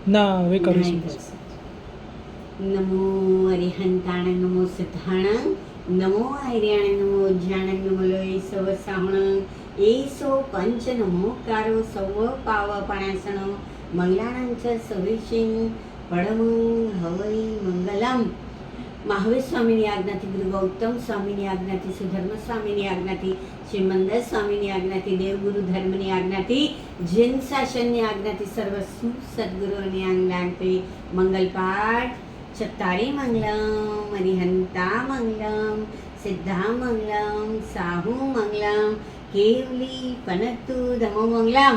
ના હવે કરીશું. નમો અરિહંતાણ નમો સિદ્ધાણ નમો આર્યાણ નમો જ્ઞાન નમો લોય સવ સાહણ એસો પંચ નમોકારો સૌ પાવપણાસણ મંગલાણં ચ સવિષિં પરમં હવૈ મંગલમ. મહાવીર સ્વામીની આજ્ઞાથી, ગુરુ ગૌતમ સ્વામીની આજ્ઞાથી, સુધર્મ સ્વામીની આજ્ઞાથી, શ્રી મંદર સ્વામીની આજ્ઞાથી, દેવગુરુ ધર્મની આજ્ઞાથી, જૈન શાસનની આજ્ઞાથી, સર્વ સદગુરુઓની આજ્ઞાથી મંગલ પાઠ. ચત્તારી મંગલમ, અરિહંતા મંગલમ, સિદ્ધા મંગલમ, સાહુ મંગલમ, કેવલી પનતુ ધમો મંગલમ.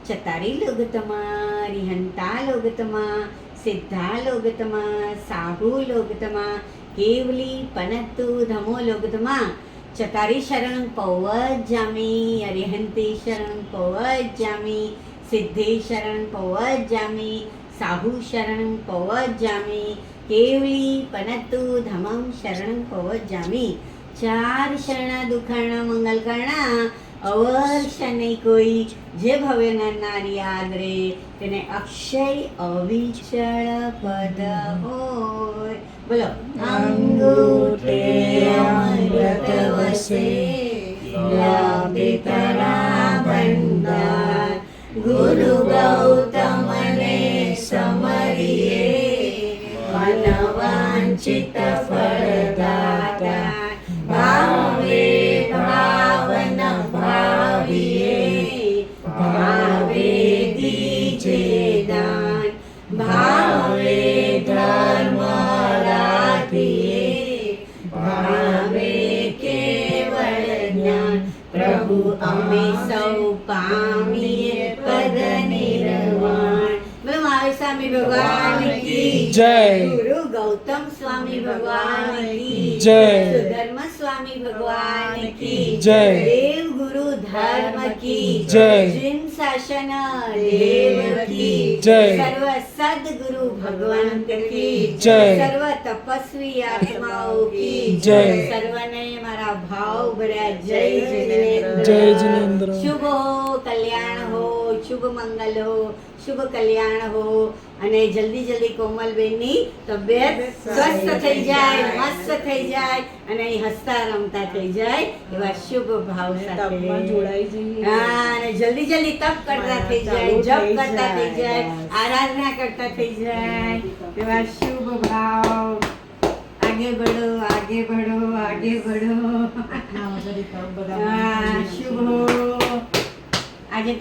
ચત્તારી લોગતમા, અરિહંતા લોગતમા, સિદ્ધા લોગતમા, સાહુ લોગતમા, કેવલી પનતુ ધમો લોગતમા. ચતારી શરણ પૌવજામી, અરિહંતી શરણ પૌવજામી, સિદ્ધે શરણ પૌવજામી, સાહુ શરણ પૌવજામી, કેવલી પનતુ ધમમ શરણ પૌવજામી. ચાર શરણા દુખાણા મંગલ કરણા, અવર્ષ નહીં કોઈ. જે ભવ્ય નારી યાદ રે તેને અક્ષય અવિચળ પદ હોય. બોલો. અંગૂઠે અમૃત વસે લાભિતરા ભંડાર, ગુરુ ગૌતમ ને સમરીએ મનવાંચિત ફળદાતા. ભાવે ભાવન ભાવીએ ભાવે દીજે દાન, ભાવે ધર્મ રાખીએ ભાવે કેવળ જ્ઞાન. પ્રભુ અમે સૌ પામીએ પદ નિર્વાણ. બોલો મહાવીર સ્વામી ભગવાન કી જય. ગુરુ ગૌતમ સ્વામી ભગવાન કી જય. સુધર્મ સ્વામી ભગવાન કી જય. દેવ ગુરુ ધર્મ કી જય. જૈન શાસન દેવ કી જય. સર્વ સદગુરુ ભગવાન કી જય. સર્વ તપસ્વી આત્માઓ કી જય. સર્વને મારા ભાવ ભર્યા જય જિનેન્દ્ર. જય જિનેન્દ્ર. શુભ હો, કલ્યાણ હો, શુભ મંગલ હો, શુભ કલ્યાણ હો. અને જલ્દી જલ્દી કોમલબેનની તબિયત સ્વસ્થ થઈ જાય, મસ્ત થઈ જાય અને અહીં હસતા રમતા થઈ જાય એવા શુભ ભાવ સાથે જોડાઈ જઈએ. હા, અને જલ્દી જલ્દી તપ કરતા થઈ જાય, જપ કરતા થઈ જાય, આરાધના કરતા થઈ જાય એવા શુભ ભાવ. આગે બઢો, આગે બઢો, આગે બઢો. હા, શુભ હો. આજે